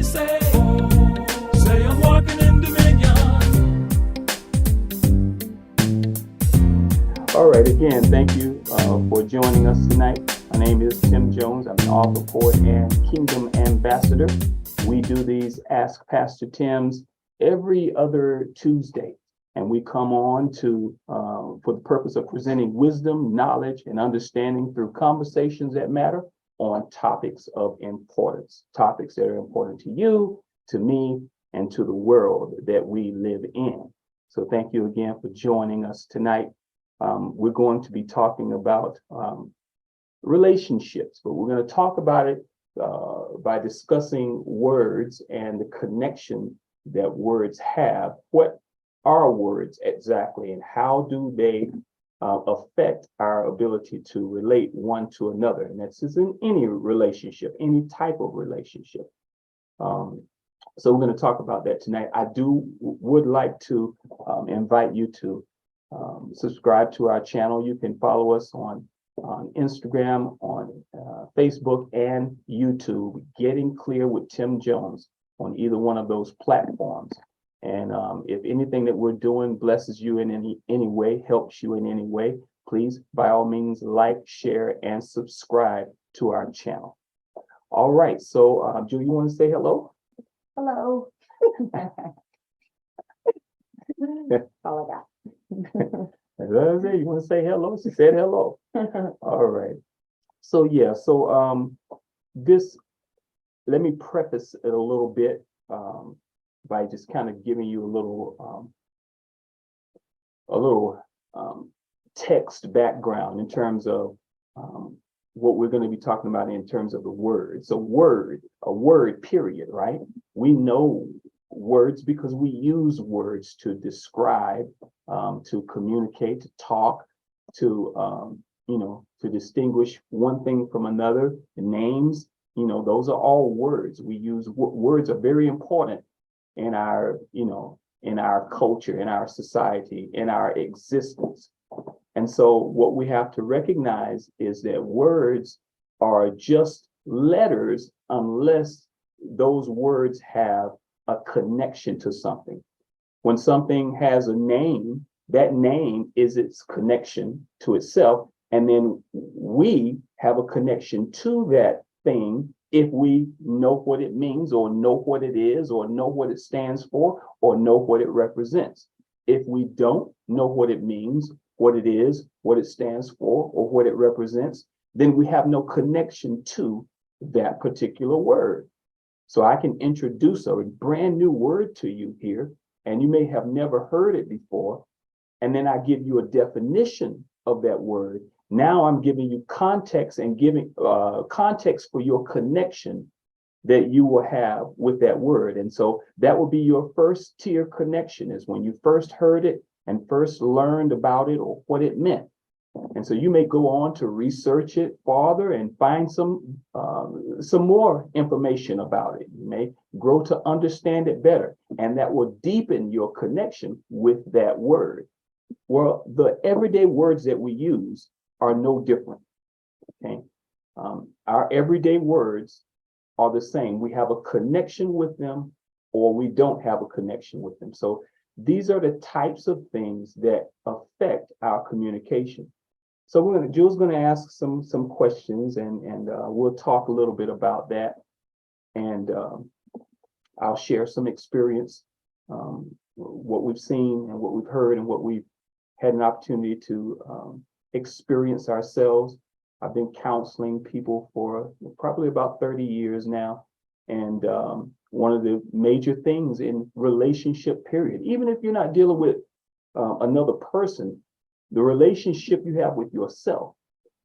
Say I'm walking in dominion. All right, again, thank you for joining us tonight. My name is Tim Jones. I'm an author, poet, and kingdom ambassador. We do these Ask Pastor Tims every other Tuesday, and we come on to for the purpose of presenting wisdom, knowledge, and understanding through conversations that matter on topics of importance, topics that are important to you, to me, and to the world that we live in. So thank you again for joining us tonight. We're going to be talking about relationships, but we're going to talk about it by discussing words and the connection that words have. What are words exactly, and how do they affect our ability to relate one to another? And that's in any relationship, any type of relationship. So we're going to talk about that tonight. I would like to invite you to subscribe to our channel. You can follow us on Instagram, on Facebook, and YouTube, Getting Clear with Tim Jones, on either one of those platforms. And if anything that we're doing blesses you in any way, helps you in any way, please, by all means, like, share, and subscribe to our channel. All right, so Julie, you want to say hello? Hello. All I got. You want to say hello? She said hello. All right. So yeah, let me preface it a little bit by just kind of giving you a little text background in terms of what we're going to be talking about in terms of the word. So a word, period, right? We know words because we use words to describe, to communicate, to talk, to distinguish one thing from another. Names, those are all words. We use words are very important in our culture, in our society, in our existence. And so what we have to recognize is that words are just letters unless those words have a connection to something. When something has a name, that name is its connection to itself. And then we have a connection to that thing if we know what it means, or know what it is, or know what it stands for, or know what it represents. If we don't know what it means, what it is, what it stands for, or what it represents, then we have no connection to that particular word. So I can introduce a brand new word to you here, and you may have never heard it before. And then I give you a definition of that word. Now I'm giving you context and giving context for your connection that you will have with that word. And so that will be your first tier connection, is when you first heard it and first learned about it or what it meant. And so you may go on to research it farther and find some more information about it. You may grow to understand it better, and that will deepen your connection with that word. Well, the everyday words that we use are no different. Okay, our everyday words are the same. We have a connection with them, or we don't have a connection with them. So these are the types of things that affect our communication. So Julie's going to ask some questions, and we'll talk a little bit about that, and I'll share some experience, what we've seen and what we've heard and what we've had an opportunity to experience ourselves. I've been counseling people for probably about 30 years now, and one of the major things in relationship period, even if you're not dealing with another person, the relationship you have with yourself.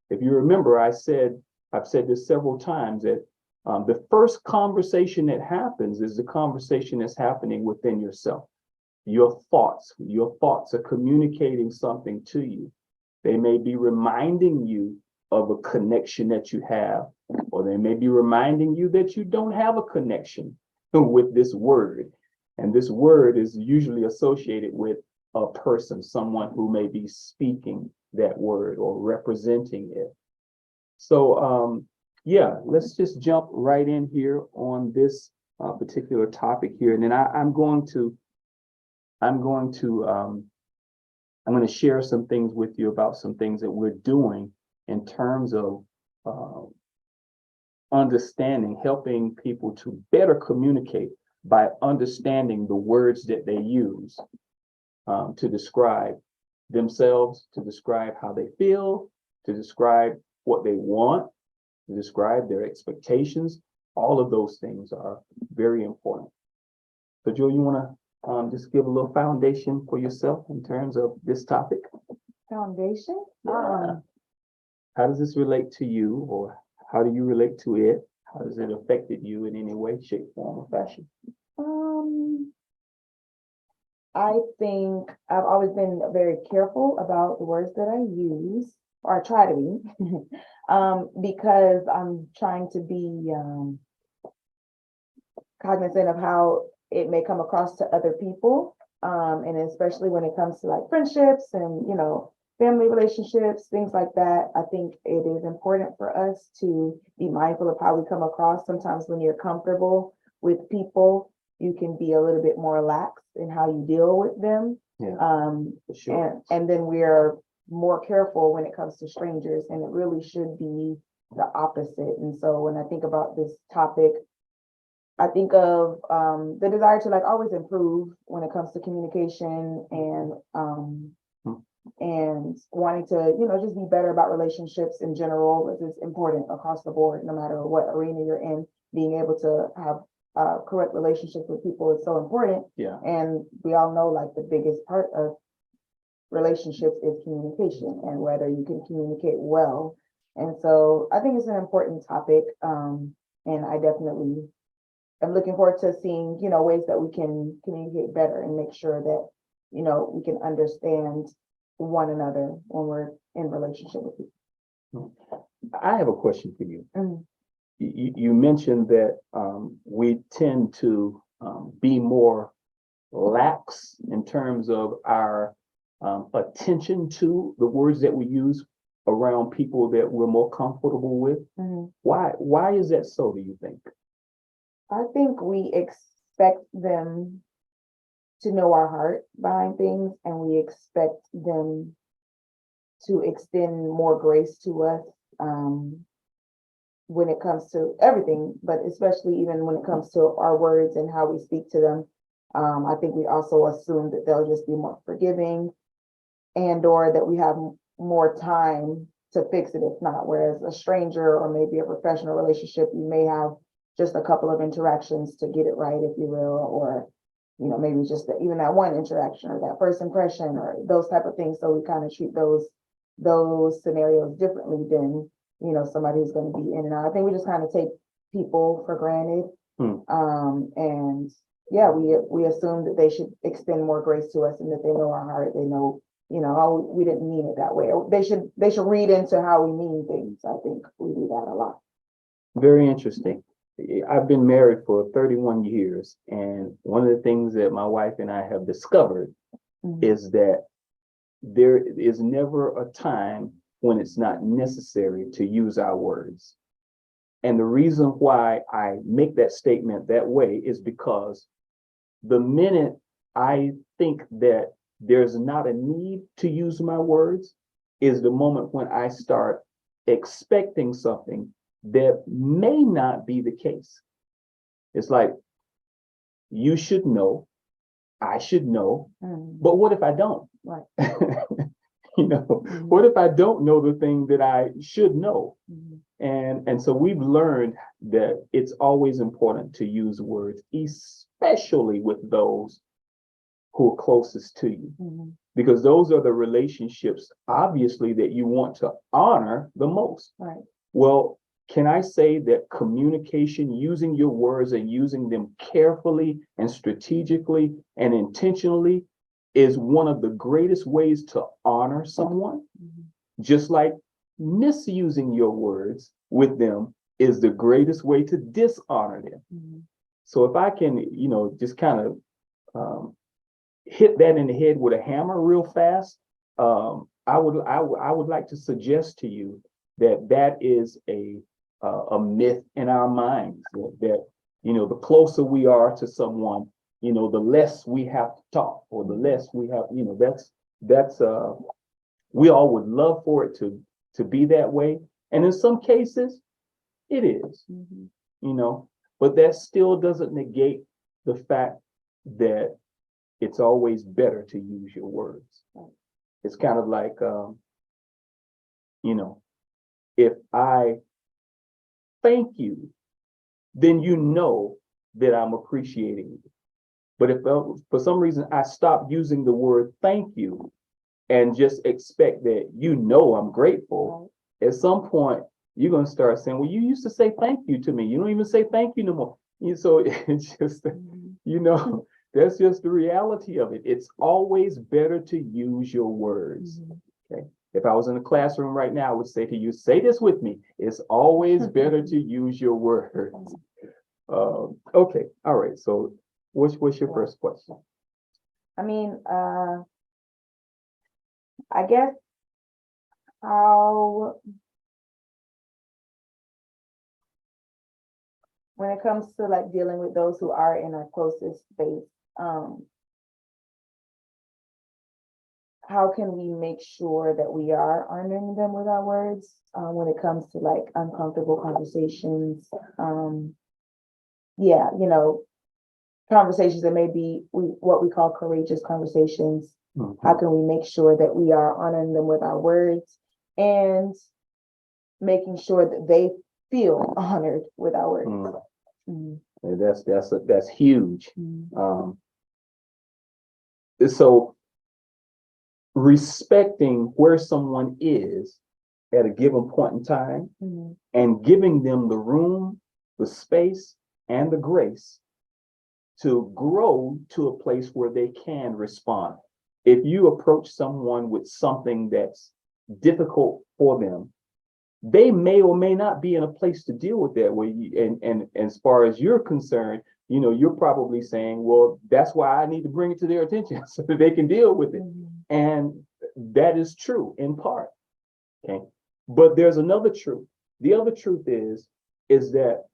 If you remember, I've said this several times, that the first conversation that happens is the conversation that's happening within yourself. Your thoughts are communicating something to you. They may be reminding you of a connection that you have, or they may be reminding you that you don't have a connection with this word. And this word is usually associated with a person, someone who may be speaking that word or representing it. So yeah, let's just jump right in here on this particular topic here, and then I'm going to share some things with you about some things that we're doing in terms of uh, understanding, helping people to better communicate by understanding the words that they use to describe themselves, to describe how they feel, to describe what they want, to describe their expectations. All of those things are very important. So, Joe, you want to just give a little foundation for yourself in terms of this topic? Foundation? Yeah. How does this relate to you, or how do you relate to it? How has it affected you in any way, shape, form, or fashion? I think I've always been very careful about the words that I use, or I try to be, because I'm trying to be cognizant of how it may come across to other people, and especially when it comes to like friendships and family relationships, things like that. I think it is important for us to be mindful of how we come across. Sometimes when you're comfortable with people, you can be a little bit more lax in how you deal with them. Yeah, for And sure. then we're more careful when it comes to strangers, and it really should be the opposite. And so when I think about this topic, I think of the desire to like always improve when it comes to communication and wanting to, just be better about relationships in general. It's important across the board, no matter what arena you're in. Being able to have correct relationships with people is so important. Yeah, And we all know like the biggest part of relationships is communication and whether you can communicate well. And so I think it's an important topic. And I definitely am looking forward to seeing, ways that we can communicate better and make sure that, we can understand one another when we're in relationship with people. I have a question for you. Mhm. You mentioned that we tend to be more lax in terms of our attention to the words that we use around people that we're more comfortable with. Mhm. Why is that so, do you think? I think we expect them to know our heart behind things, and we expect them to extend more grace to us when it comes to everything, but especially even when it comes to our words and how we speak to them. I think we also assume that they'll just be more forgiving and or that we have more time to fix it if not. Whereas a stranger or maybe a professional relationship, you may have just a couple of interactions to get it right, if you will, or maybe just even that one interaction or that first impression or those type of things. So we kind of treat those scenarios differently than somebody who's going to be in and out. I think we just kind of take people for granted. And yeah, we assume that they should extend more grace to us and that they know our heart. They know, oh, we didn't mean it that way. Or they should read into how we mean things. I think we do that a lot. Very interesting. I've been married for 31 years, and one of the things that my wife and I have discovered is that there is never a time when it's not necessary to use our words. And the reason why I make that statement that way is because the minute I think that there's not a need to use my words is the moment when I start expecting something that may not be the case. It's like, you should know, I should know, but what if I don't? Right. What if I don't know the thing that I should know? And so we've learned that it's always important to use words, especially with those who are closest to you, because those are the relationships, obviously, that you want to honor the most. Right. Well, can I say that communication, using your words and using them carefully and strategically and intentionally, is one of the greatest ways to honor someone, just like misusing your words with them is the greatest way to dishonor them. So if I can, just kind of hit that in the head with a hammer real fast, I would like to suggest to you that is a myth in our minds, that the closer we are to someone, the less we have to talk, or the less we have, that's we all would love for it to be that way. And in some cases, it is, but that still doesn't negate the fact that it's always better to use your words. It's kind of like, if I thank you, then that I'm appreciating you. But if for some reason I stop using the word thank you and just expect that I'm grateful, at some point you're going to start saying, well, you used to say thank you to me. You don't even say thank you no more. So it's just, that's just the reality of it. It's always better to use your words. Okay. If I was in the classroom right now, I would say to you, say this with me. It's always better to use your words. Okay. All right. So what's your first question? I mean, I guess how, when it comes to like dealing with those who are in our closest space, how can we make sure that we are honoring them with our words when it comes to like uncomfortable conversations? Conversations that may be what we call courageous conversations. Mm-hmm. How can we make sure that we are honoring them with our words and making sure that they feel honored with our words? Mm-hmm. And that's huge. Mm-hmm. So respecting where someone is at a given point in time, Mm-hmm. and giving them the room, the space, and the grace to grow to a place where they can respond. If you approach someone with something that's difficult for them, they may or may not be in a place to deal with that. And as far as you're concerned, you're probably saying, well, that's why I need to bring it to their attention so that they can deal with it. Mm-hmm. And that is true in part. Okay. But there's another truth. The other truth is that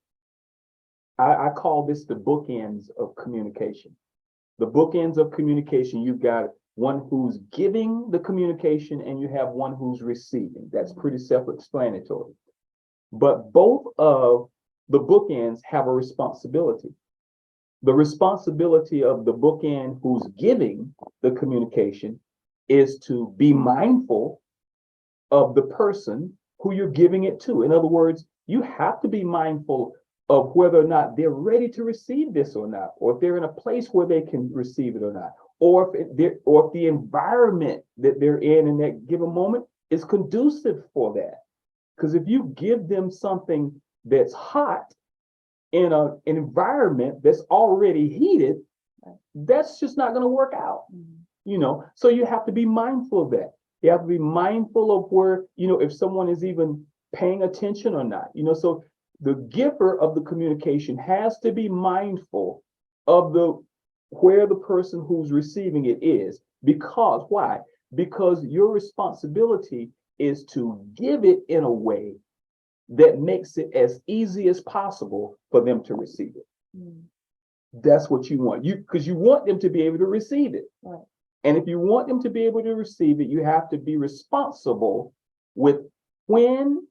I call this the bookends of communication. The bookends of communication, you've got one who's giving the communication and you have one who's receiving. That's pretty self-explanatory. But both of the bookends have a responsibility. The responsibility of the bookend who's giving the communication is to be mindful of the person who you're giving it to. In other words, you have to be mindful of whether or not they're ready to receive this or not, or if they're in a place where they can receive it or not, or if the environment that they're in that given moment is conducive for that. Because if you give them something that's hot in an environment that's already heated, that's just not going to work out. So you have to be mindful of that. You have to be mindful of where, if someone is even paying attention or not. So the giver of the communication has to be mindful of where the person who's receiving it is. Because why? Because your responsibility is to give it in a way that makes it as easy as possible for them to receive it. That's what you want. Because you want them to be able to receive it. Right. And if you want them to be able to receive it, you have to be responsible with when,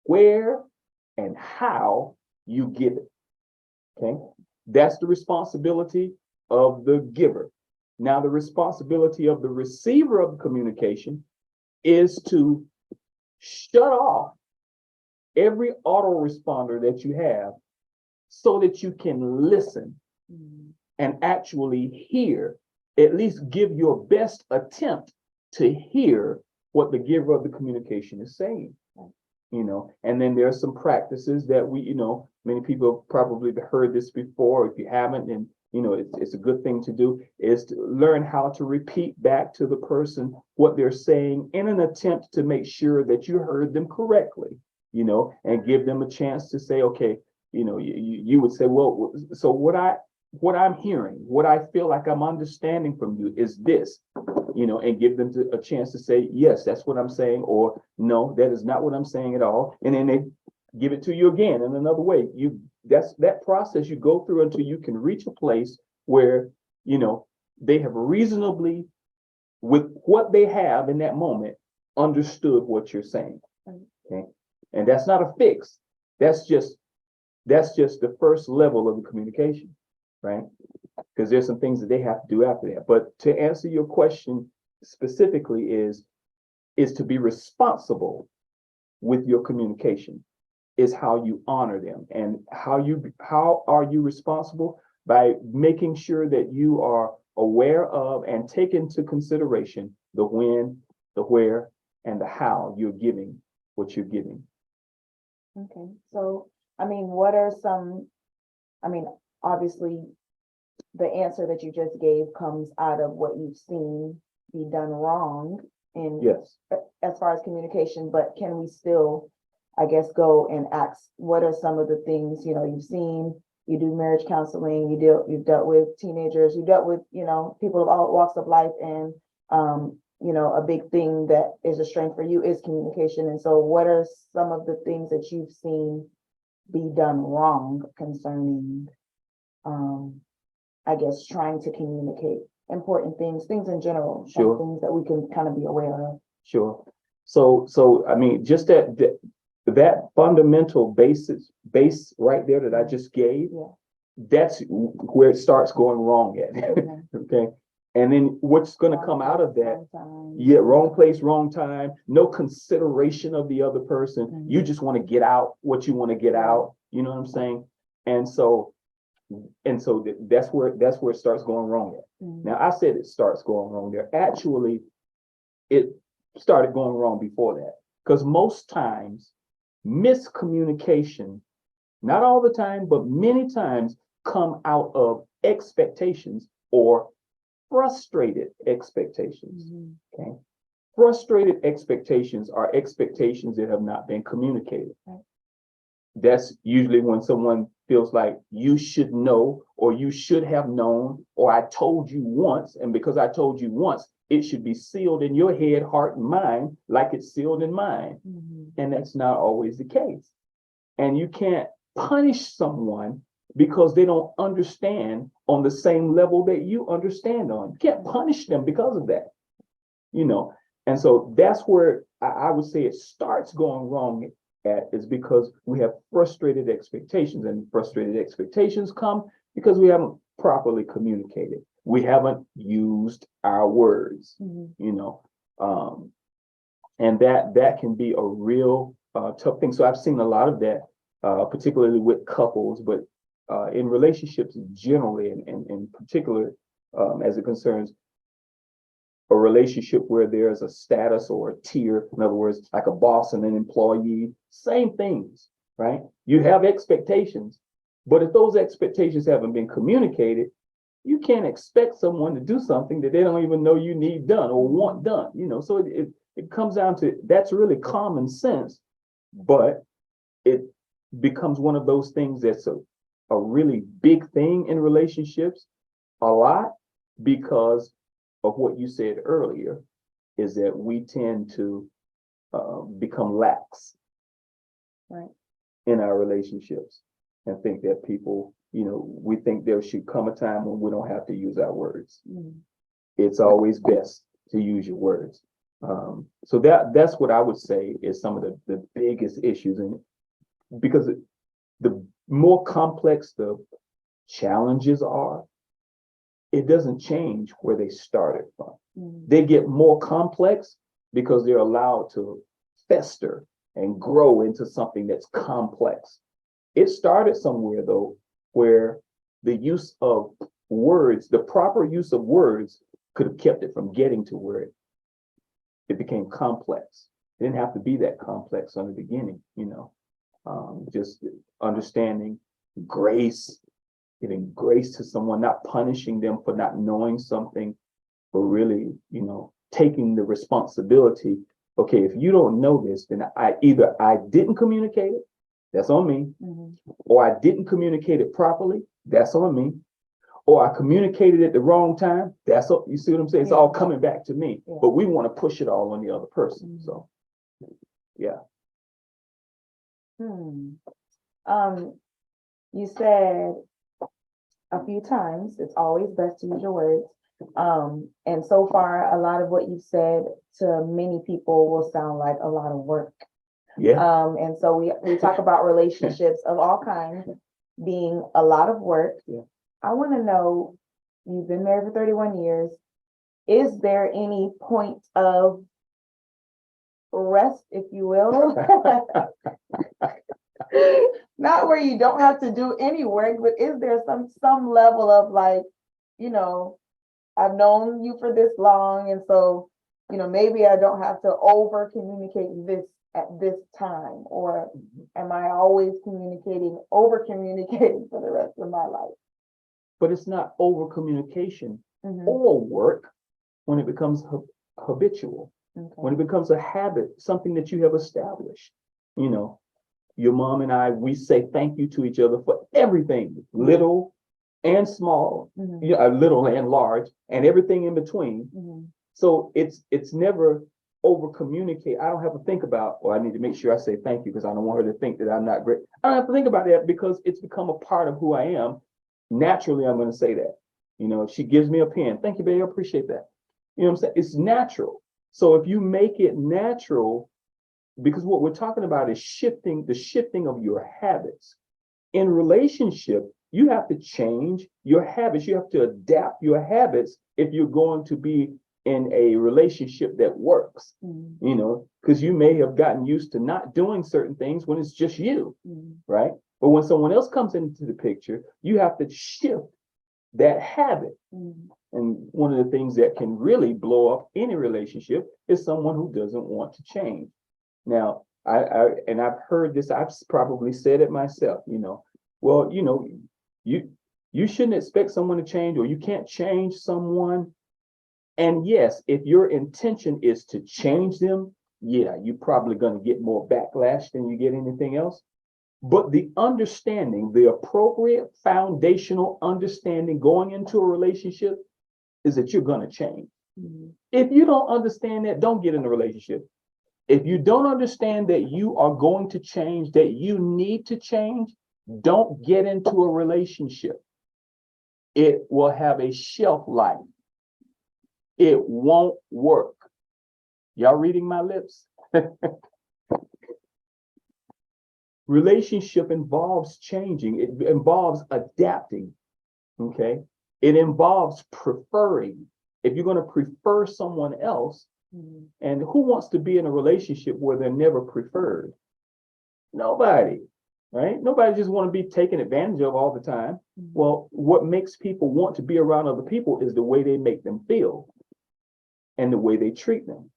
where, and how you give it. Okay. That's the responsibility of the giver. Now, the responsibility of the receiver of the communication is to shut off every autoresponder that you have so that you can listen and actually hear, at least give your best attempt to hear what the giver of the communication is saying. And then there are some practices that many people have probably heard this before. If you haven't, then it's a good thing to do, is to learn how to repeat back to the person what they're saying in an attempt to make sure that you heard them correctly, and give them a chance to say, okay, you would say, well, so what I'm hearing, what I feel like I'm understanding from you is this, and give them a chance to say, yes, that's what I'm saying, or no, that is not what I'm saying at all. And then they give it to you again in another way. You that's that process you go through until you can reach a place where, they have reasonably, with what they have in that moment, understood what you're saying. Okay. And that's not a fix. That's just the first level of the communication, right? Because there's some things that they have to do after that. But to answer your question specifically is to be responsible with your communication, is how you honor them. And how are you responsible? By making sure that you are aware of and take into consideration the when, the where, and the how you're giving what you're giving. Okay, so, I mean, what are some, I mean, obviously, the answer that you just gave comes out of what you've seen be done wrong in, Yes. as far as communication, but can we still, I guess, go and ask, what are some of the things, you've seen, you do marriage counseling, you've dealt with teenagers, you dealt with, people of all walks of life, and, a big thing that is a strength for you is communication. And so what are some of the things that you've seen be done wrong concerning, I guess, trying to communicate important things in general, some Sure. things that we can kind of be aware of? Sure. So I mean, just that fundamental base right there that I just gave, Yeah. that's where it starts going wrong at. Okay. And then what's going to come out of that? Yeah, wrong place, wrong time, no consideration of the other person. You just want to get out what you want to get out. You know what I'm saying? And so that's where it starts going wrong at. Now, I said it starts going wrong there. Actually, it started going wrong before that, because most times miscommunication, not all the time, but many times, come out of expectations or frustrated expectations. Okay. Frustrated expectations are expectations that have not been communicated. Right. That's usually when someone feels like you should know, or you should have known, or I told you once, and because I told you once, it should be sealed in your head, heart, and mind like it's sealed in mine. And that's not always the case. And you can't punish someone because they don't understand on the same level that you understand on. You can't punish them because of that, And so that's where I would say it starts going wrong at, is because we have frustrated expectations, and frustrated expectations come because we haven't properly communicated. We haven't used our words, and that can be a real tough thing. So I've seen a lot of that, particularly with couples, but in relationships generally, and in particular, as it concerns a relationship where there's a status or a tier, in other words, like a boss and an employee, same things, right? You have expectations, but if those expectations haven't been communicated, you can't expect someone to do something that they don't even know you need done or want done, So it comes down to, that's really common sense, but it becomes one of those things that's a really big thing in relationships a lot, because of what you said earlier, is that we tend to become lax, right, in our relationships, and think that people, we think there should come a time when we don't have to use our words. It's always best to use your words. So that's what I would say is some of the biggest issues in it, because the more complex the challenges are, it doesn't change where they started from. They get more complex because they're allowed to fester and grow into something that's complex. It started somewhere, though, where the use of words, the proper use of words, could have kept it from getting to where it became complex. It didn't have to be that complex from the beginning, just understanding grace, giving grace to someone, not punishing them for not knowing something, but really, taking the responsibility. Okay, if you don't know this, then I didn't communicate it, that's on me, or I didn't communicate it properly, that's on me, or I communicated at the wrong time, you see what I'm saying? It's all coming back to me, but we want to push it all on the other person. So, yeah. you said a few times, it's always best to use your words. And so far, a lot of what you've said to many people will sound like a lot of work. Yeah. And so we talk about relationships of all kinds being a lot of work. Yeah. I want to know, you've been married for 31 years. Is there any point of rest, if you will? Not where you don't have to do any work, but is there some level of like, you know, I've known you for this long, and so, you know, maybe I don't have to over communicate this at this time, or am I always over communicating for the rest of my life? But it's not over communication Mhm. or work when it becomes habitual, Okay. when it becomes a habit, something that you have established. You know, your mom and I, we say thank you to each other for everything, little and small, Mhm. yeah, little and large, and everything in between. Mhm. So it's never over communicate. I don't have to think about, well, I need to make sure I say thank you because I don't want her to think that I'm not great. I don't have to think about that because it's become a part of who I am. Naturally, I'm going to say that. You know, if she gives me a pen, thank you, baby, I appreciate that. You know what I'm saying? It's natural. So if you make it natural, because what we're talking about is the shifting of your habits. In relationship, you have to change your habits. You have to adapt your habits if you're going to be in a relationship that works, Mhm. you know, because you may have gotten used to not doing certain things when it's just you, Mhm. right? But when someone else comes into the picture, you have to shift that habit. Mhm. And one of the things that can really blow up any relationship is someone who doesn't want to change. Now, and I've heard this, I've probably said it myself, you know, well, you know, you shouldn't expect someone to change, or you can't change someone. And yes, if your intention is to change them, yeah, you're probably going to get more backlash than you get anything else. But the understanding, the appropriate foundational understanding going into a relationship is that you're going to change. Mhm. If you don't understand that, don't get in a relationship. If you don't understand that you are going to change, that you need to change, don't get into a relationship. It will have a shelf life. It won't work. Y'all reading my lips? Relationship involves changing. It involves adapting. Okay. It involves preferring. If you're going to prefer someone else, Mhm. and who wants to be in a relationship where they're never preferred? Nobody, right? Nobody just want to be taken advantage of all the time. Mhm. Well, what makes people want to be around other people is the way they make them feel and the way they treat them.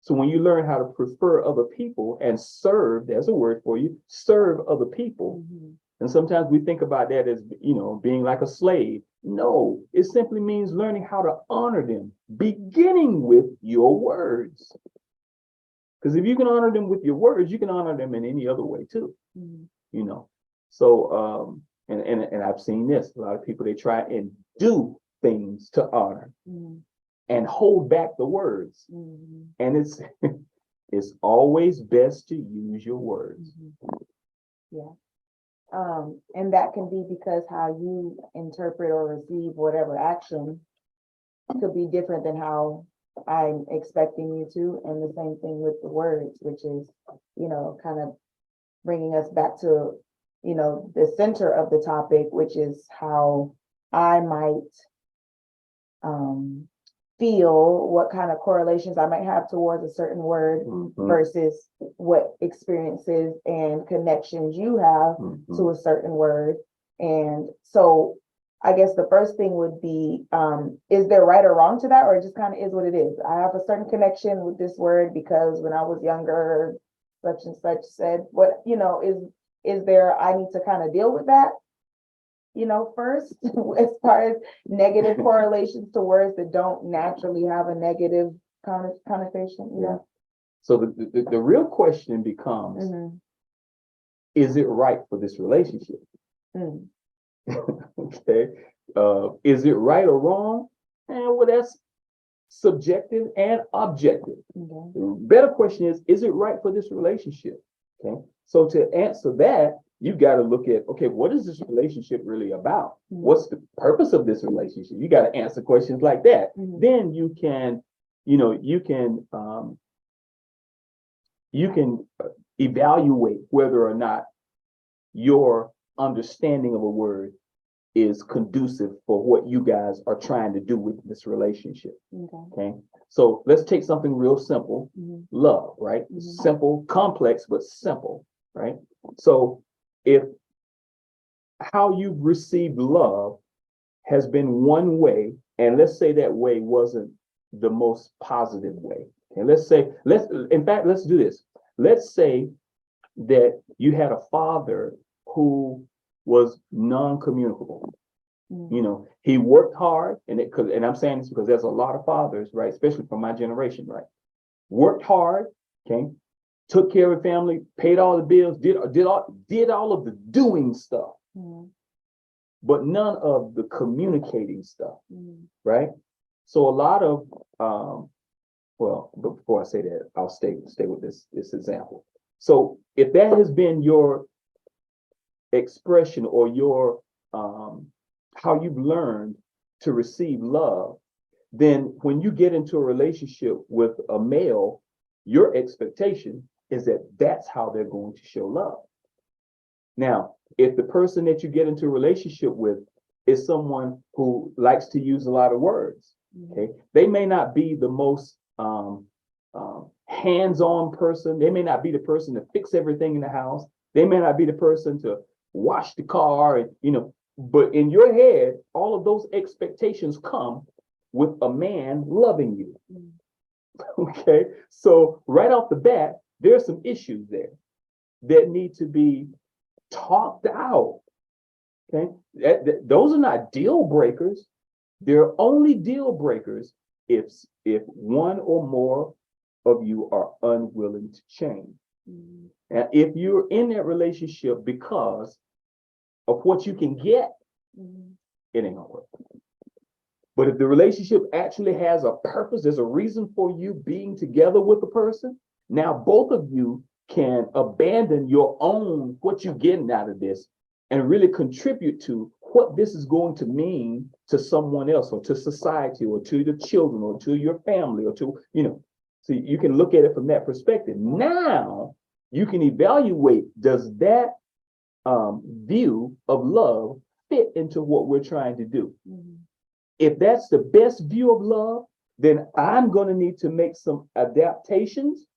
So when you learn how to prefer other people and serve, there's a word for you, serve other people. Mhm. And sometimes we think about that as, you know, being like a slave. No, it simply means learning how to honor them, beginning with your words. Because if you can honor them with your words, you can honor them in any other way too, Mhm. you know. So and I've seen this. A lot of people, they try and do things to honor Mhm. and hold back the words. Mhm. And it's it's always best to use your words. Mhm. Yeah. And that can be because how you interpret or receive whatever action could be different than how I'm expecting you to. And the same thing with the words, which is, you know, kind of bringing us back to, you know, the center of the topic, which is how I might feel, what kind of correlations I might have towards a certain word Mhm, versus what experiences and connections you have mhm. to a certain word. And so I guess the first thing would be, is there right or wrong to that, or it just kind of is what it is? I have a certain connection with this word because when I was younger, such and such said, what, you know, is there, I need to kind of deal with that, you know, first, as far as negative correlations to words that don't naturally have a negative connotation, you know? So the real question becomes, Mhm. is it right for this relationship? Mm. Okay. Is it right or wrong? And well, that's subjective and objective. Okay. The better question is it right for this relationship? Okay. So to answer that, you've got to look at, okay, what is this relationship really about? Mhm. What's the purpose of this relationship? You got to answer questions like that. Mhm. Then you can, you can evaluate whether or not your understanding of a word is conducive for what you guys are trying to do with this relationship. Okay. Okay. So let's take something real simple. Mhm. Love, right? Mhm. Simple, complex, but simple, right? So if how you've received love has been one way, and let's say that way wasn't the most positive way. And let's do this. Let's say that you had a father who was non-communicable. Mhm. You know, he worked hard, and I'm saying this because there's a lot of fathers, right, especially from my generation, right, worked hard, okay, took care of family, paid all the bills, did all of the doing stuff, Mhm. but none of the communicating stuff, Mhm. right? So a lot of but before I say that, I'll stay with this example. So if that has been your expression or your how you've learned to receive love, then when you get into a relationship with a male, your expectation is that that's how they're going to show love. Now, if the person that you get into a relationship with is someone who likes to use a lot of words, okay, they may not be the most hands-on person. They may not be the person to fix everything in the house. They may not be the person to wash the car, and but in your head, all of those expectations come with a man loving you. Mhm. Okay, so right off the bat, there's some issues there that need to be talked out. Okay, those are not deal breakers. They're only deal breakers if one or more of you are unwilling to change. Mhm. And if you're in that relationship because of what you can get, Mhm. it ain't gonna work. But if the relationship actually has a purpose, there's a reason for you being together with the person. Now both of you can abandon your own, what you're getting out of this, and really contribute to what this is going to mean to someone else or to society or to the children or to your family or to, so you can look at it from that perspective. Now you can evaluate, does that view of love fit into what we're trying to do? Mhm. If that's the best view of love, then I'm going to need to make some adaptations.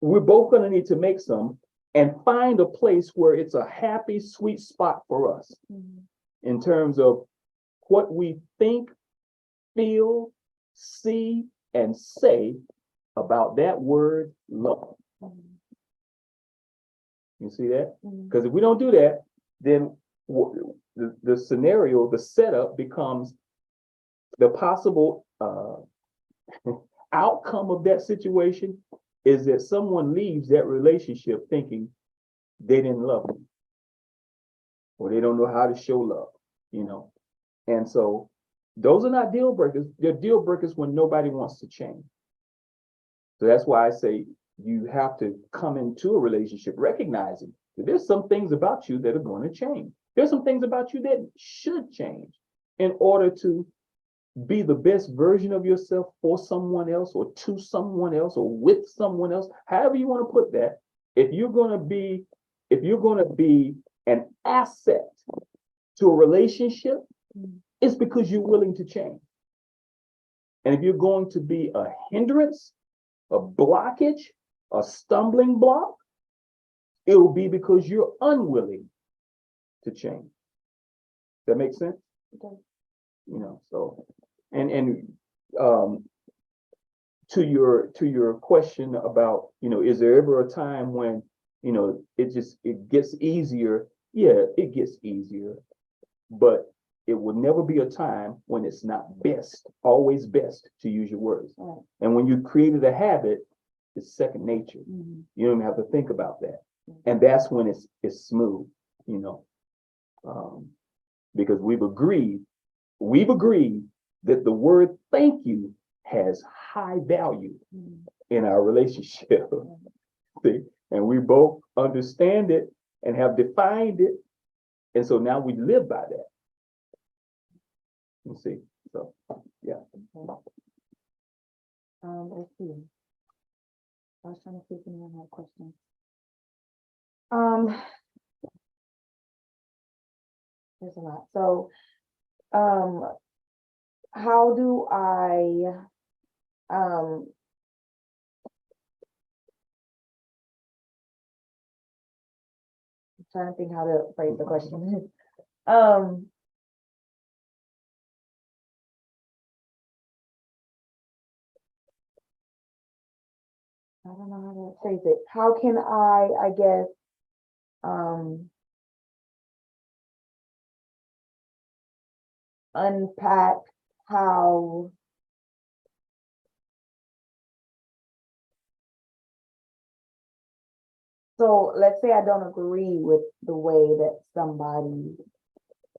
We're both going to need to make some and find a place where it's a happy, sweet spot for us Mhm. in terms of what we think, feel, see, and say about that word love. Mhm. You see that? Mhm. Because if we don't do that, then the scenario, the setup becomes the possible outcome of that situation is that someone leaves that relationship thinking they didn't love me or they don't know how to show love, you know. And so those are not deal breakers. They're deal breakers when nobody wants to change. So that's why I say you have to come into a relationship recognizing that there's some things about you that are going to change. There's some things about you that should change in order to be the best version of yourself for someone else or to someone else or with someone else, however you want to put that. If you're going to be, if you're going to be an asset to a relationship, Mhm. it's because you're willing to change. And if you're going to be a hindrance, a blockage, a stumbling block, it will be because you're unwilling to change. That makes sense? Okay. So and um to your question about, is there ever a time when, it gets easier? Yeah, it gets easier, but it will never be a time when it's not always best to use your words. Right. And when you created a habit, it's second nature. Mhm. You don't even have to think about that. Mhm. And that's when it's smooth, because we've agreed that the word thank you has high value Mhm. in our relationship. Mhm. See? And we both understand it and have defined it. And so now we live by that. You see, so, yeah. Let's see. I was trying to see if anyone had questions. There's a lot. So, how do I, I'm trying to think how to phrase the question. I don't know how to phrase it. How can I guess, unpack how so let's say I don't agree with the way that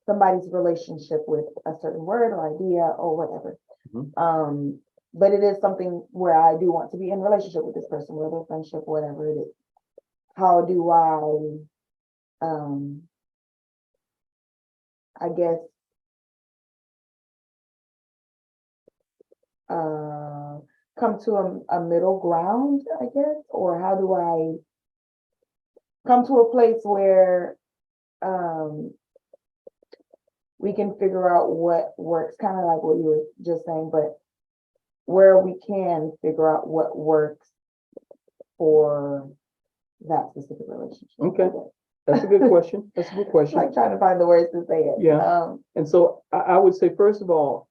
somebody's relationship with a certain word or idea or whatever. Mhm. But it is something where I do want to be in relationship with this person, whether friendship, whatever it is. How do I guess, come to a middle ground, I guess, or how do I come to a place where, we can figure out what works, kind of like what you were just saying, but where we can figure out what works for that specific relationship. Okay. That's a good question. That's a good It's question. like trying to find the words to say it. Yeah. And so I would say, first of all,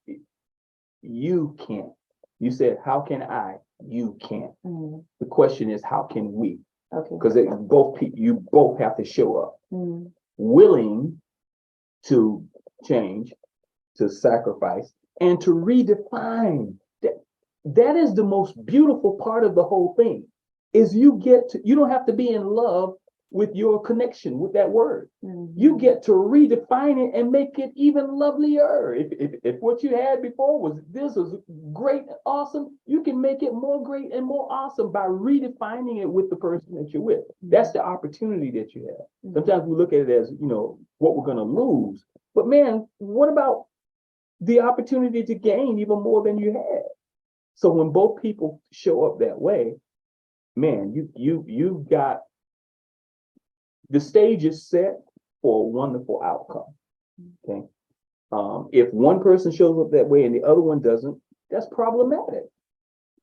you can't. You said, how can I? You can't. Mhm. The question is, how can we? Okay. Because you both have to show up Mhm. willing to change, to sacrifice, and to redefine. That is the most beautiful part of the whole thing, is you don't have to be in love with your connection with that word. Mhm. You get to redefine it and make it even lovelier. If what you had before was great, awesome, you can make it more great and more awesome by redefining it with the person that you're with. That's the opportunity that you have. Mhm. Sometimes we look at it as, what we're going to lose. But man, what about the opportunity to gain even more than you had? So when both people show up that way, man, you've got the stage is set for a wonderful outcome. Okay. If one person shows up that way and the other one doesn't, that's problematic.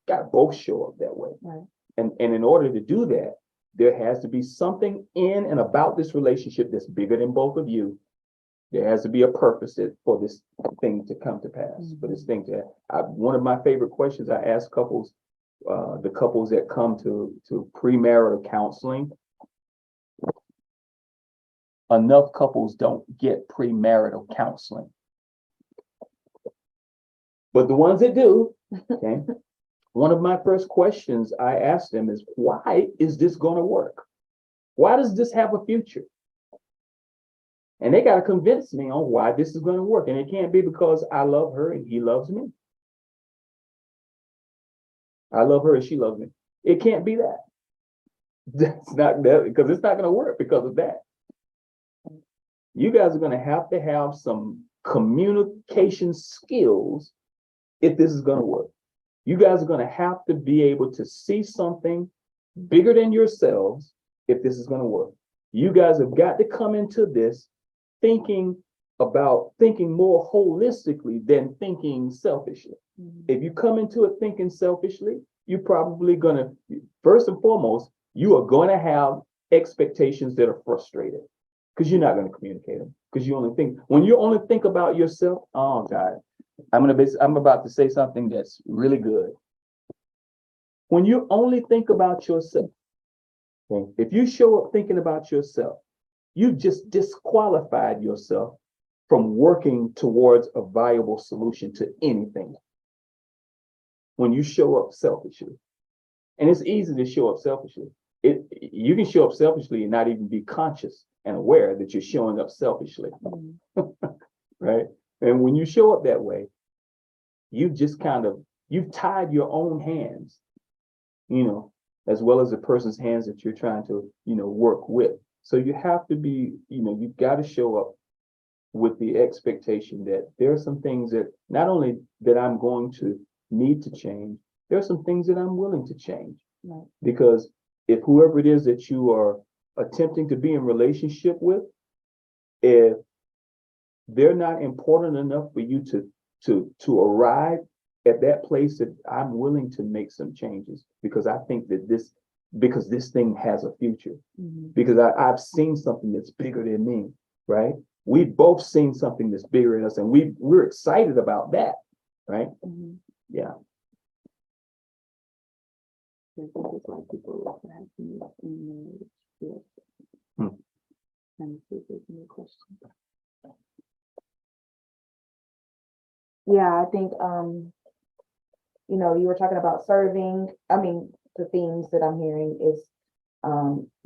Got both show up that way. Right. And in order to do that, there has to be something in and about this relationship that's bigger than both of you. There has to be a purpose for this thing to come to pass. For this thing to, one of my favorite questions I ask couples, the couples that come to premarital counseling. Enough couples don't get premarital counseling. But the ones that do, okay, one of my first questions I ask them is, why is this going to work? Why does this have a future? And they got to convince me on why this is going to work. And it can't be because I love her and he loves me. I love her and she loves me. It can't be that. That's not that, because it's not going to work because of that. You guys are going to have some communication skills if this is going to work. You guys are going to have to be able to see something bigger than yourselves if this is going to work. You guys have got to come into this thinking more holistically than thinking selfishly. If you come into it thinking selfishly, you're probably going to, first and foremost, you are going to have expectations that are frustrated because you're not going to communicate them. Because when you only think about yourself, oh God, I'm about to say something that's really good. When you only think about yourself, okay, if you show up thinking about yourself, you just disqualified yourself from working towards a viable solution to anything. When you show up selfishly, and it's easy to show up selfishly. You can show up selfishly and not even be conscious and aware that you're showing up selfishly, right? And when you show up that way, you've tied your own hands, as well as the person's hands that you're trying to, work with. So you have to be, you've got to show up with the expectation that there are some things that not only that I'm going to need to change, there are some things that I'm willing to change. Right. Because if whoever it is that you are attempting to be in relationship with, if they're not important enough for you to arrive at that place, that I'm willing to make some changes because I think that because this thing has a future, because I've seen something that's bigger than me, right? We've both seen something that's bigger than us, and we're excited about that, right? Yeah. I think it's like people have in marriage. Trying to see if there's any question. Yeah, I think you were talking about serving. I mean, the themes that I'm hearing is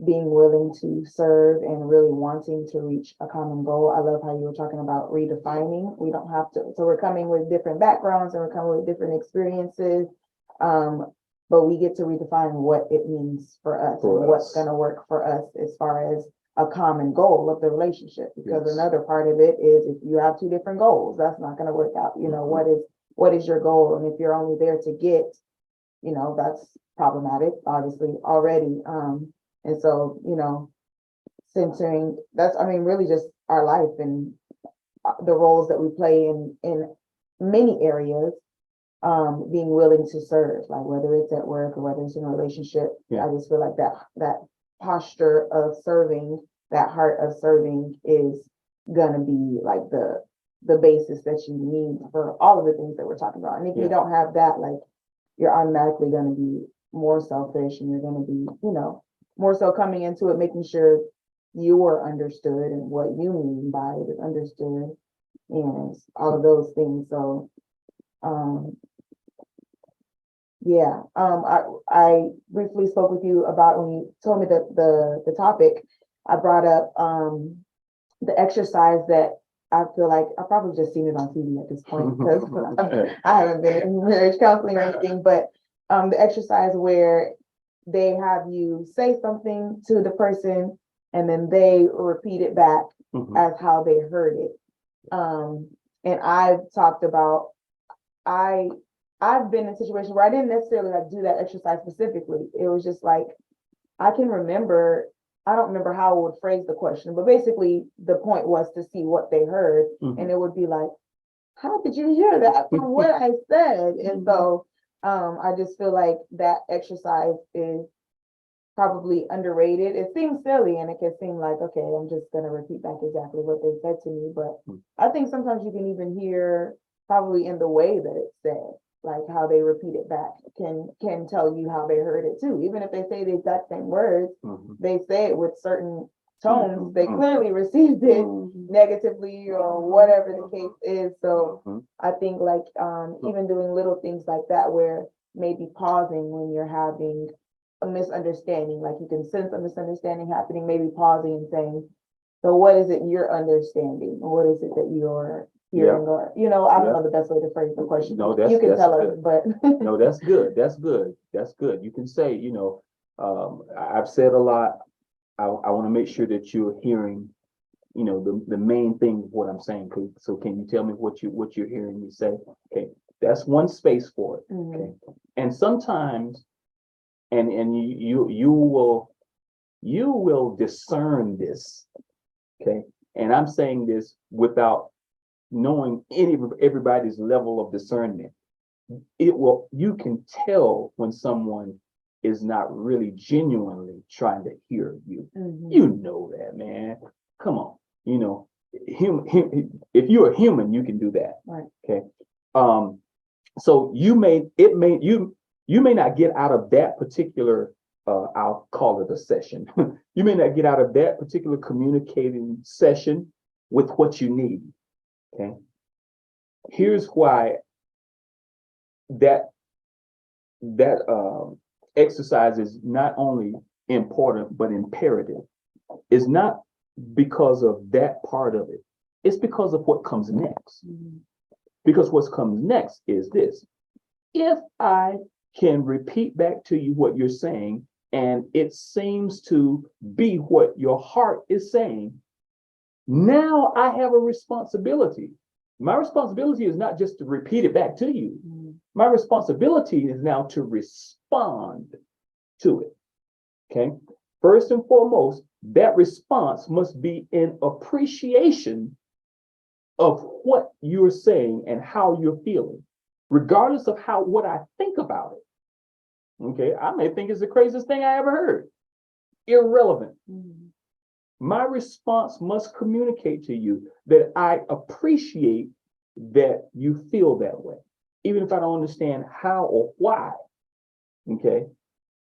being willing to serve and really wanting to reach a common goal. I love how you were talking about redefining. We don't have to, so we're coming with different backgrounds and we're coming with different experiences. But we get to redefine what it means for us and what's going to work for us as far as a common goal of the relationship. Because another part of it is if you have two different goals, that's not going to work out. What is your goal? And if you're only there to get, that's problematic, obviously, already. And so, centering, really just our life and the roles that we play in many areas, being willing to serve, like whether it's at work or whether it's in a relationship. I just feel like that posture of serving, that heart of serving is gonna be like the basis that you need for all of the things that we're talking about. And if you don't have that, like you're automatically gonna be more selfish and you're gonna be, more so coming into it, making sure you are understood and what you mean by it is understood and all of those things. So I briefly spoke with you about when you told me the topic. I brought up the exercise that I feel like I probably just seen it on TV at this point because I haven't been in marriage counseling or anything, but the exercise where they have you say something to the person and then they repeat it back as how they heard it. And I've talked about I've been in situations where I didn't necessarily like do that exercise specifically. It was just like, I don't remember how I would phrase the question, but basically the point was to see what they heard. And it would be like, how did you hear that from what I said? And so I just feel like that exercise is probably underrated. It seems silly and it can seem like, okay, I'm just going to repeat back exactly what they said to me. But I think sometimes you can even hear probably in the way that it's said, like how they repeat it back can tell you how they heard it too. Even if they say the exact same words, they say it with certain tones. They clearly received it negatively or whatever the case is. So I think like even doing little things like that, where maybe pausing when you're having a misunderstanding, like you can sense a misunderstanding happening, maybe pausing and saying, so what is it you're understanding? Or what is it that you're hearing? Or, I don't know the best way to phrase the question. No, you can tell good. us, but no, that's good. That's good. You can say, I've said a lot. I want to make sure that you're hearing, the main thing of what I'm saying. So can you tell me what you're hearing me say? Okay, that's one space for it. Okay, and sometimes, and you will discern this. Okay, and I'm saying this without knowing everybody's level of discernment. You can tell when someone is not really genuinely trying to hear you. You know that, man. Come on. If you're a human, you can do that. Right. Okay. So you may not get out of that particular I'll call it a session. You may not get out of that particular communicating session with what you need. Okay. Here's why that exercise is not only important but imperative. It's not because of that part of it. It's because of what comes next. Because what comes next is this. If I can repeat back to you what you're saying and it seems to be what your heart is saying, now I have a responsibility. My responsibility is not just to repeat it back to you. My responsibility is now to respond to it. Okay. First and foremost, that response must be in appreciation of what you're saying and how you're feeling, regardless of what I think about it. Okay. I may think it's the craziest thing I ever heard. Irrelevant. My response must communicate to you that I appreciate that you feel that way, even if I don't understand how or why. Okay,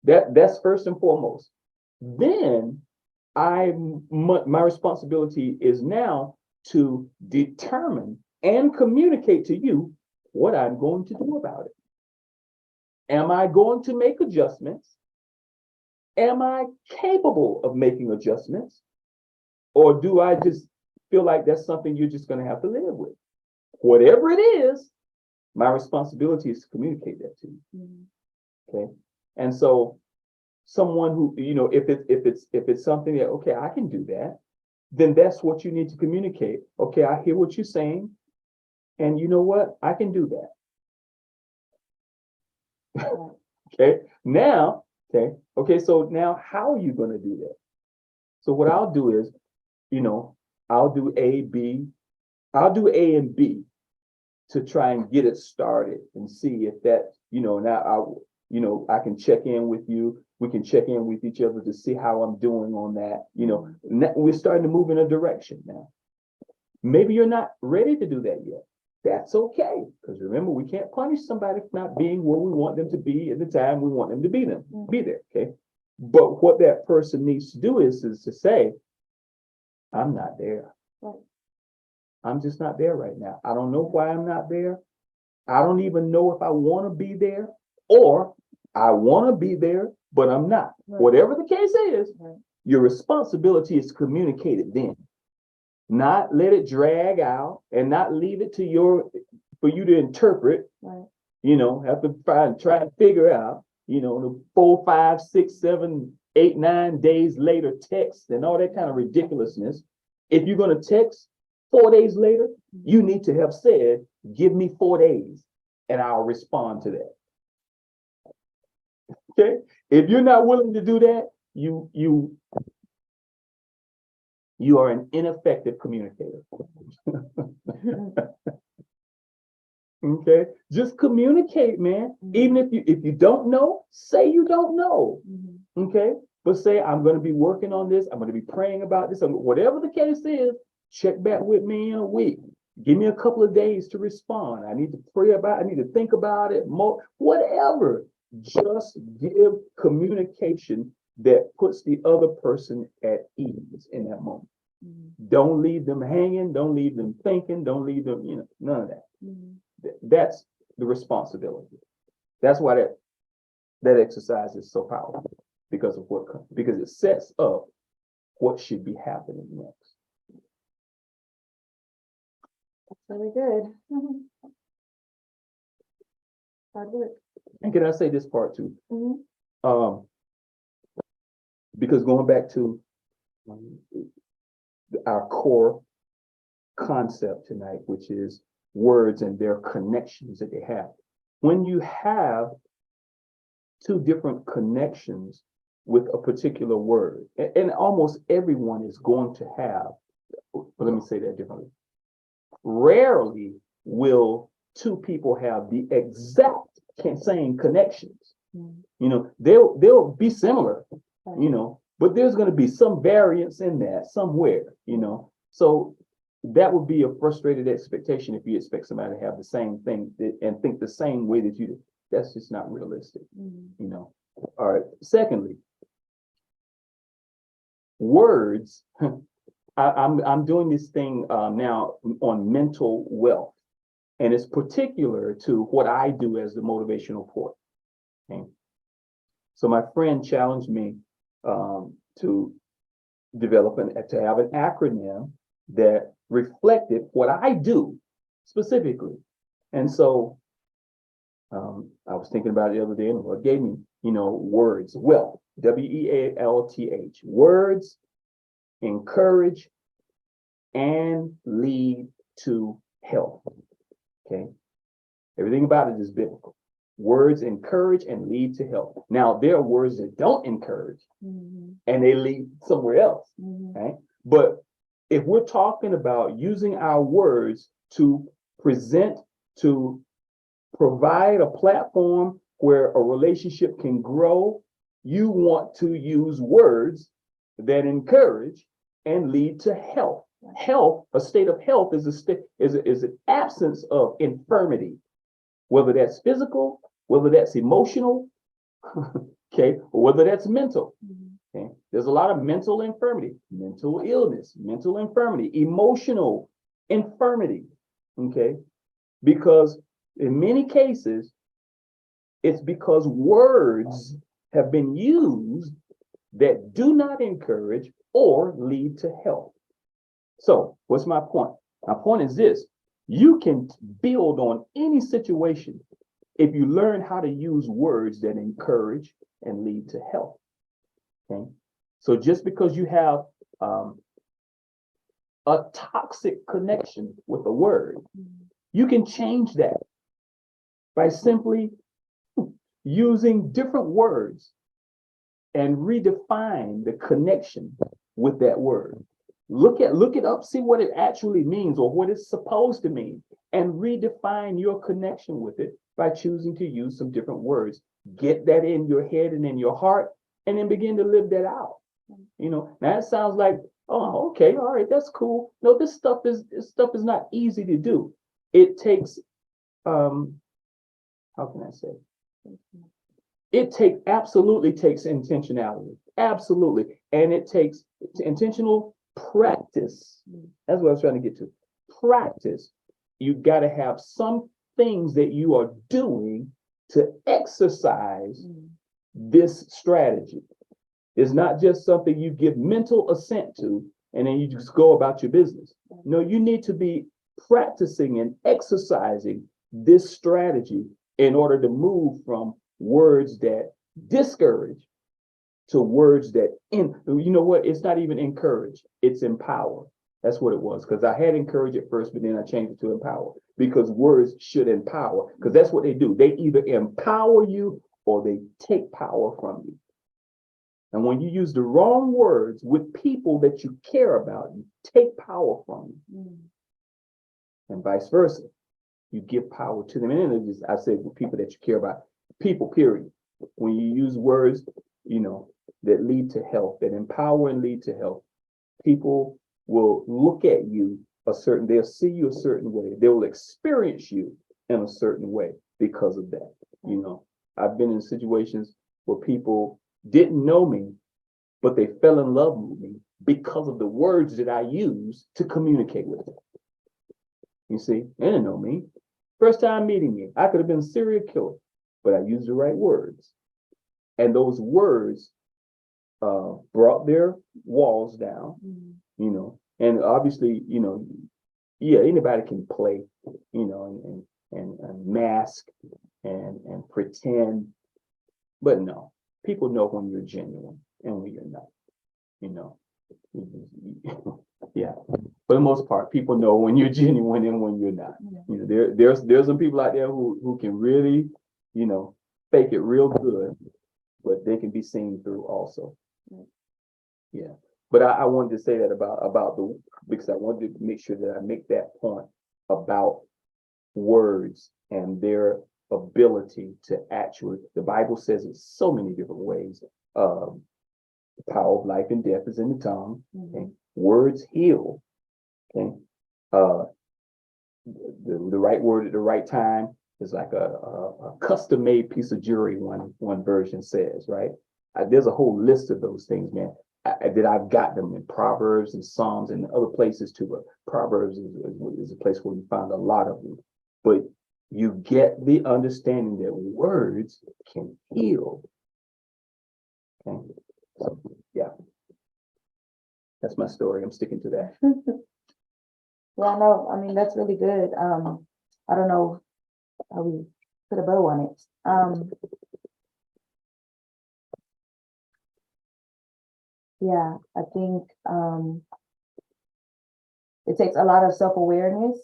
that's first and foremost. Then my responsibility is now to determine and communicate to you what I'm going to do about it. Am I going to make adjustments? Am I capable of making adjustments? Or do I just feel like that's something you're just going to have to live with? Whatever it is, my responsibility is to communicate that to you. Okay. And so someone who, if it's something that, okay, I can do that, then that's what you need to communicate. Okay, I hear what you're saying. And you know what? I can do that. Okay. Now, okay. So now how are you going to do that? So what I'll do is, I'll do A and B to try and get it started and see if that, now I can check in with you. We can check in with each other to see how I'm doing on that. We're starting to move in a direction now. Maybe you're not ready to do that yet. That's okay. Because remember, we can't punish somebody for not being where we want them to be at the time we want them to be there. Okay. But what that person needs to do is to say, I'm not there. Right. I'm just not there right now. I don't know why I'm not there. I don't even know if I want to be there, or I want to be there, but I'm not. Right. Whatever the case is, your responsibility is to communicate it then. Not let it drag out and not leave it for you to interpret. Right. Have to try to figure out, the 4, 5, 6, 7, 8, 9 days later text and all that kind of ridiculousness. If you're going to text 4 days later, you need to have said, give me 4 days and I'll respond to that. Okay. If you're not willing to do that, you are an ineffective communicator. Okay. Just communicate, man. Even if you don't know, say you don't know. Okay. But say, I'm going to be working on this. I'm going to be praying about this. Whatever the case is, check back with me in a week. Give me a couple of days to respond. I need to pray about it. I need to think about it more. Whatever. Just give communication that puts the other person at ease in that moment. Don't leave them hanging. Don't leave them thinking. Don't leave them, none of that. That's the responsibility. That's why that exercise is so powerful, because it sets up what should be happening next. That's really good. Hard work. And can I say this part too? Because going back to our core concept tonight, which is words and their connections that they have. When you have two different connections with a particular word, and almost everyone is going to have, but let me say that differently. Rarely will two people have the exact same connections. They'll be similar, but there's going to be some variance in that somewhere, So that would be a frustrated expectation if you expect somebody to have the same thing and think the same way that you do. That's just not realistic, All right. Secondly, words. I'm doing this thing now on mental wealth, and it's particular to what I do as the motivational coach. Okay. So my friend challenged me to to have an acronym that reflected what I do specifically. And so I was thinking about it the other day, and it gave me, words, wealth, WEALTH, words encourage and lead to health. Okay. Everything about it is biblical. Words encourage and lead to health. Now, there are words that don't encourage and they lead somewhere else. Right. But if we're talking about using our words to present, to provide a platform where a relationship can grow, you want to use words that encourage and lead to health. Health, a state of health, is an absence of infirmity, whether that's physical, whether that's emotional, okay, or whether that's mental. Okay, there's a lot of mental infirmity, mental illness, mental infirmity, emotional infirmity. Okay, because in many cases, it's because words have been used that do not encourage or lead to health. So, what's my point? My point is this: you can build on any situation if you learn how to use words that encourage and lead to health. Okay. So, just because you have a toxic connection with a word, you can change that by simply using different words and redefine the connection with that word. Look it up, see what it actually means or what it's supposed to mean, and redefine your connection with it by choosing to use some different words. Get that in your head and in your heart, and then begin to live that out. Now it sounds like, oh, okay, all right, that's cool. No, this stuff is not easy to do. It takes how can I say? It absolutely takes intentionality. Absolutely. And it takes intentional practice. That's what I was trying to get to. Practice. You've got to have some things that you are doing to exercise this strategy. It's not just something you give mental assent to and then you just go about your business. No, you need to be practicing and exercising this strategy in order to move from words that discourage to words that it's not even encourage, it's empower. That's what it was, because I had encourage at first, but then I changed it to empower, because words should empower, because that's what they do. They either empower you or they take power from you. And when you use the wrong words with people that you care about, you take power from you. And vice versa. You give power to them. And then I say with people that you care about, people, period. When you use words, that lead to health, that empower and lead to health, people will look at you they'll see you a certain way. They will experience you in a certain way because of that. I've been in situations where people didn't know me, but they fell in love with me because of the words that I use to communicate with them. You see, they didn't know me. First time meeting me, I could have been a serial killer, but I used the right words. And those words brought their walls down, and obviously, anybody can play, and mask and pretend, but no, people know when you're genuine and when you're not, yeah. For the most part, people know when you're genuine and when you're not. There's some people out there who can really, fake it real good, but they can be seen through also. Yeah. But I wanted to say that about because I wanted to make sure that I make that point about words and their ability to actually, the Bible says it so many different ways. The power of life and death is in the tongue. Okay? Words heal. Okay. The right word at the right time is like a custom-made piece of jewelry, one version says, right? There's a whole list of those things, man, that I've got them in Proverbs and Psalms and other places too, but Proverbs is a place where you find a lot of them. But you get the understanding that words can heal. Okay. So, yeah. That's my story. I'm sticking to that. Well, no, I mean, that's really good. I don't know, are we put a bow on it. Yeah, I think it takes a lot of self-awareness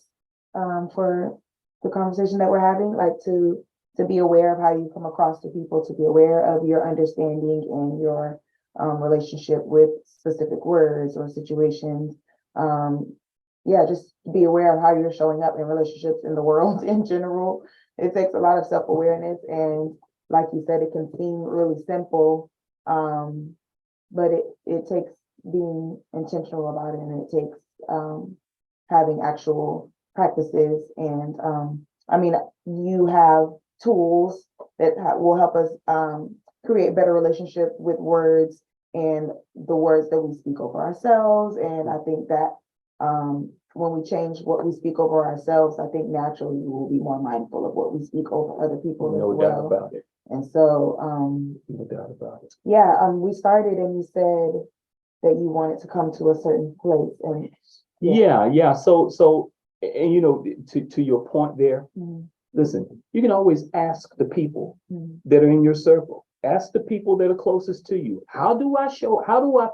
for the conversation that we're having, like to be aware of how you come across to people, to be aware of your understanding and your relationship with specific words or situations. Yeah, just be aware of how you're showing up in relationships in the world in general. It takes a lot of self-awareness, and like you said, it can seem really simple, but it takes being intentional about it, and it takes having actual practices. And I mean, you have tools that will help us create better relationship with words and the words that we speak over ourselves. And I think that when we change what we speak over ourselves, I think naturally we will be more mindful of what we speak over other people No as doubt well. about it. And so, No doubt about it. yeah, we started and you said that you wanted to come to a certain place, and Yeah. So, and you know, to your point there, Mhm. listen, you can always ask the people Mhm. that are in your circle. Ask the people that are closest to you. How do I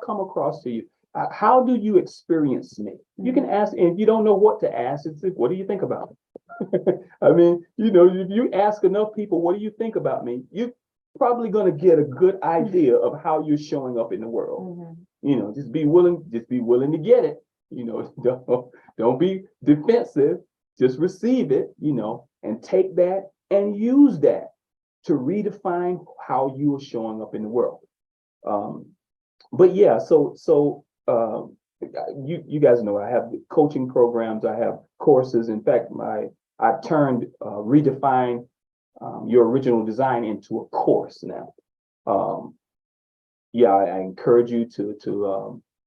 come across to you? How do you experience me? You can ask, and if you don't know what to ask, it's like, what do you think about me? I mean, you know, if you ask enough people, what do you think about me? You're probably going to get a good idea of how you're showing up in the world. Mhm. You know, just be willing to get it. You know, don't be defensive. Just receive it, you know, and take that and use that to redefine how you are showing up in the world. Um, but yeah, you guys know I have coaching programs, I have courses. In fact, I turned redefine your original design into a course now. Um, yeah, I encourage you to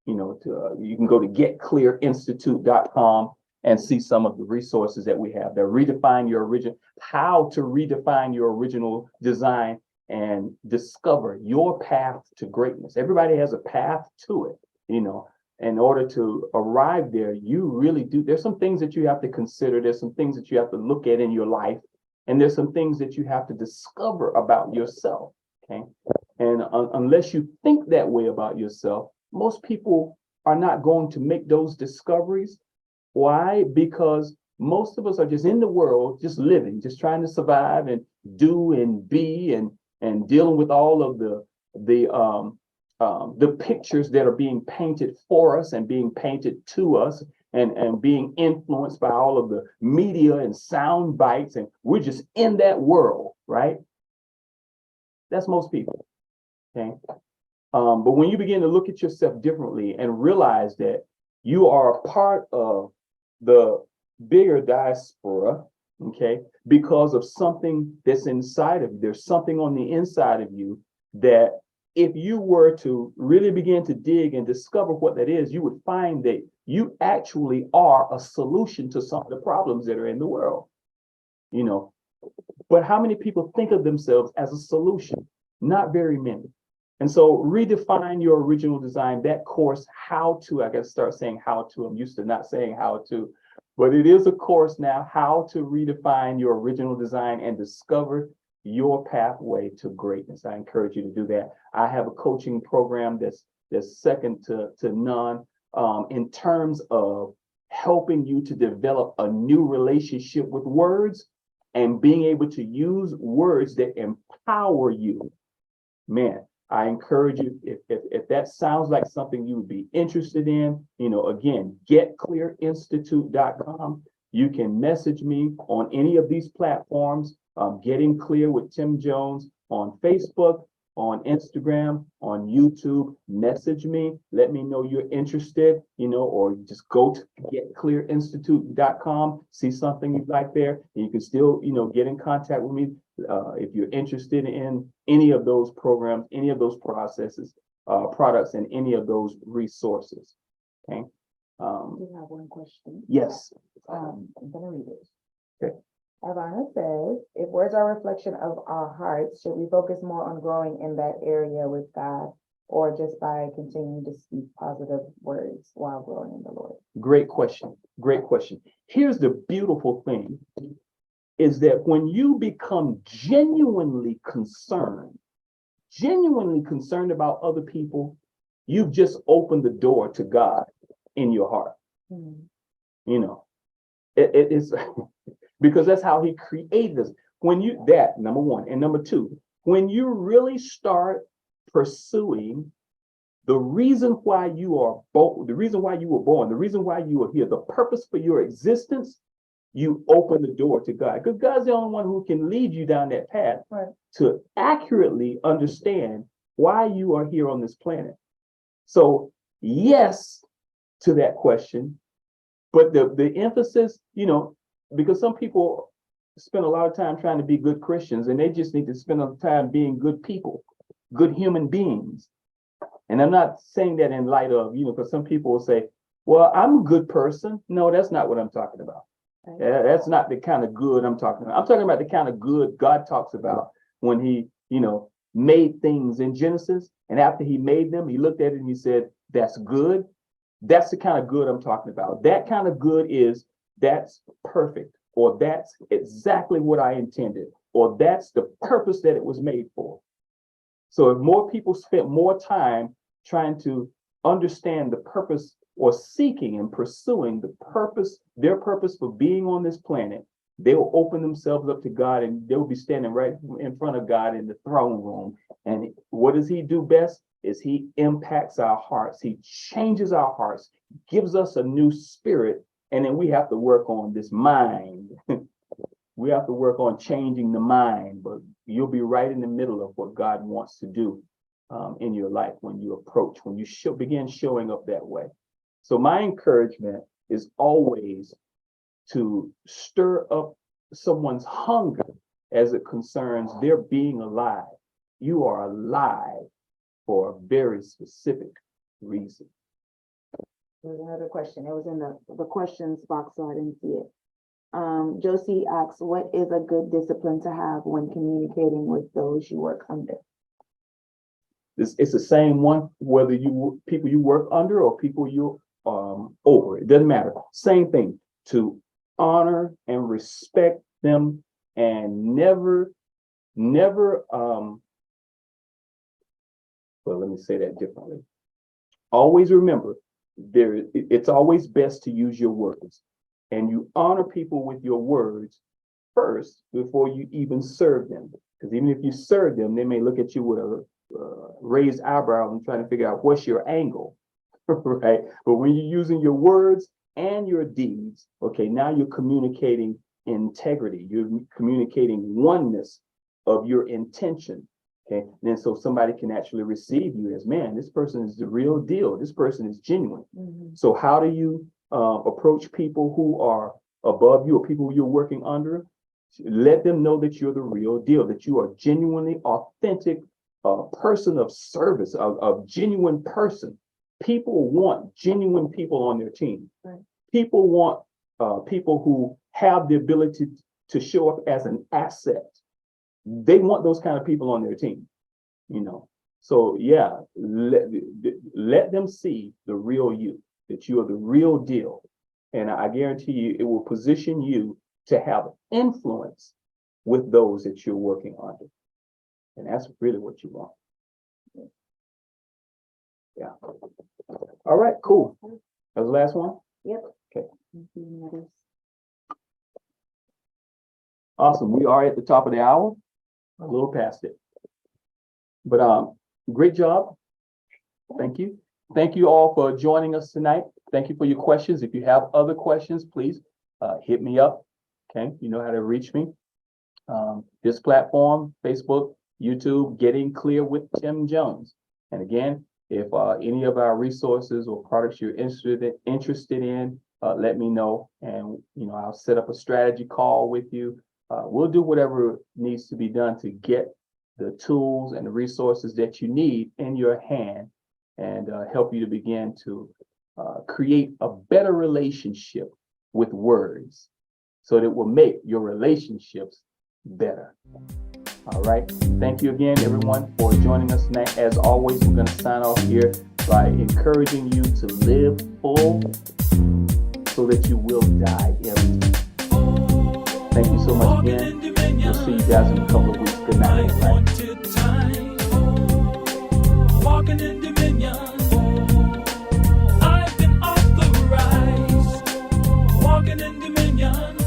you know, you can go to getclearinstitute.com and see some of the resources that we have that redefine your original, how to redefine your original design and discover your path to greatness. Everybody has a path to it, you know. In order to arrive there, you really do. There's some things that you have to consider. There's some things that you have to look at in your life, and there's some things that you have to discover about yourself. Okay. And unless you think that way about yourself, most people are not going to make those discoveries. Why? Because most of us are just in the world, just living, just trying to survive and do and be and dealing with all of the pictures that are being painted for us and being painted to us and being influenced by all of the media and sound bites, and we're just in that world, right? That's most people. Okay. But when you begin to look at yourself differently and realize that you are a part of the bigger diaspora, okay, because of something that's inside of you, there's something on the inside of you that if you were to really begin to dig and discover what that is, you would find that you actually are a solution to some of the problems that are in the world, you know. But how many people think of themselves as a solution? Not very many. And so redefine your original design, that course, how to, I got to start saying how to, I'm used to not saying how to, but it is a course now, how to redefine your original design and discover your pathway to greatness. I encourage you to do that. I have a coaching program that's second to none in terms of helping you to develop a new relationship with words and being able to use words that empower you. Man, I encourage you, if that sounds like something you would be interested in, you know, again, getclearinstitute.com. You can message me on any of these platforms, Getting Clear with Tim Jones on Facebook, on Instagram, on YouTube. Message me, let me know you're interested, you know, or just go to getclearinstitute.com, see something you like there, and you can still, you know, get in contact with me if you're interested in any of those programs, any of those processes, products, and any of those resources. Okay. We have one question. Yes. I'm gonna read it. Okay. Ivana says, if words are a reflection of our hearts, should we focus more on growing in that area with God, or just by continuing to speak positive words while growing in the Lord? Great question. Great question. Here's the beautiful thing. is that when you become genuinely concerned about other people, you've just opened the door to God in your heart. Mm. You know, it is because that's how he created us. When you, that, number one. And number two, when you really start pursuing the reason why you are born, the reason why you were born, the reason why you are here, the purpose for your existence, you open the door to God. Because God's the only one who can lead you down that path, Right. to accurately understand why you are here on this planet. So, yes to that question, but the emphasis, you know, because some people spend a lot of time trying to be good Christians, and they just need to spend a time being good people, good human beings. And I'm not saying that in light of, you know, because some people will say, well, I'm a good person. No, that's not what I'm talking about. That's not the kind of good I'm talking about. I'm talking about the kind of good God talks about when he, you know, made things in Genesis. And after he made them, he looked at it and he said, that's good. That's the kind of good I'm talking about. That kind of good is, that's perfect, or that's exactly what I intended, or that's the purpose that it was made for. So if more people spent more time trying to understand the purpose, or seeking and pursuing the purpose, their purpose for being on this planet, they will open themselves up to God, and they will be standing right in front of God in the throne room. And what does he do best? Is he impacts our hearts. He changes our hearts, gives us a new spirit. And then we have to work on this mind. We have to work on changing the mind, but you'll be right in the middle of what God wants to do in your life when you approach, when you begin showing up that way. So my encouragement is always to stir up someone's hunger as it concerns their being alive. You are alive for a very specific reason. There's another question. It was in the questions box, so I didn't see it. Josie asks, what is a good discipline to have when communicating with those you work under? It's the same one, whether you people you work under or people you over. It doesn't matter. Same thing. To honor and respect them, and never, well, let me say that differently. Always remember, it's always best to use your words, and you honor people with your words first before you even serve them. Because even if you serve them, they may look at you with a raised eyebrow and trying to figure out what's your angle, right? But when you're using your words and your deeds, okay, now you're communicating integrity. You're communicating oneness of your intention. Okay, and then so somebody can actually receive you as, man, this person is the real deal. This person is genuine. Mm-hmm. So how do you approach people who are above you or people you're working under? Let them know that you're the real deal, that you are genuinely authentic, person of service, of genuine person. People want genuine people on their team. Right. People want people who have the ability to show up as an asset. They want those kind of people on their team, you know. So yeah, let them see the real you, that you are the real deal. And I guarantee you, it will position you to have influence with those that you're working under. And that's really what you want. Yeah. All right, cool. That was the last one? Yep. Okay. Mm-hmm. Awesome. We are at the top of the hour, a little past it. But great job. Thank you. Thank you all for joining us tonight. Thank you for your questions. If you have other questions, please hit me up. Okay, you know how to reach me. This platform, Facebook, YouTube, Getting Clear with Tim Jones. And again, if any of our resources or products you're interested in, let me know, and you know, I'll set up a strategy call with you. We'll do whatever needs to be done to get the tools and the resources that you need in your hand, and help you to begin to create a better relationship with words, so that it will make your relationships better. All right. Thank you again, everyone, for joining us tonight. As always, we're going to sign off here by encouraging you to live full so that you will die empty. Thank you so much Walking again. in dominion. We'll see you guys in a couple of weeks. Good My night. everybody. appointed time. Walking in dominion. I've been authorized. Walking in dominion.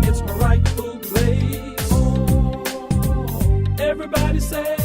It's my rightful place. Everybody say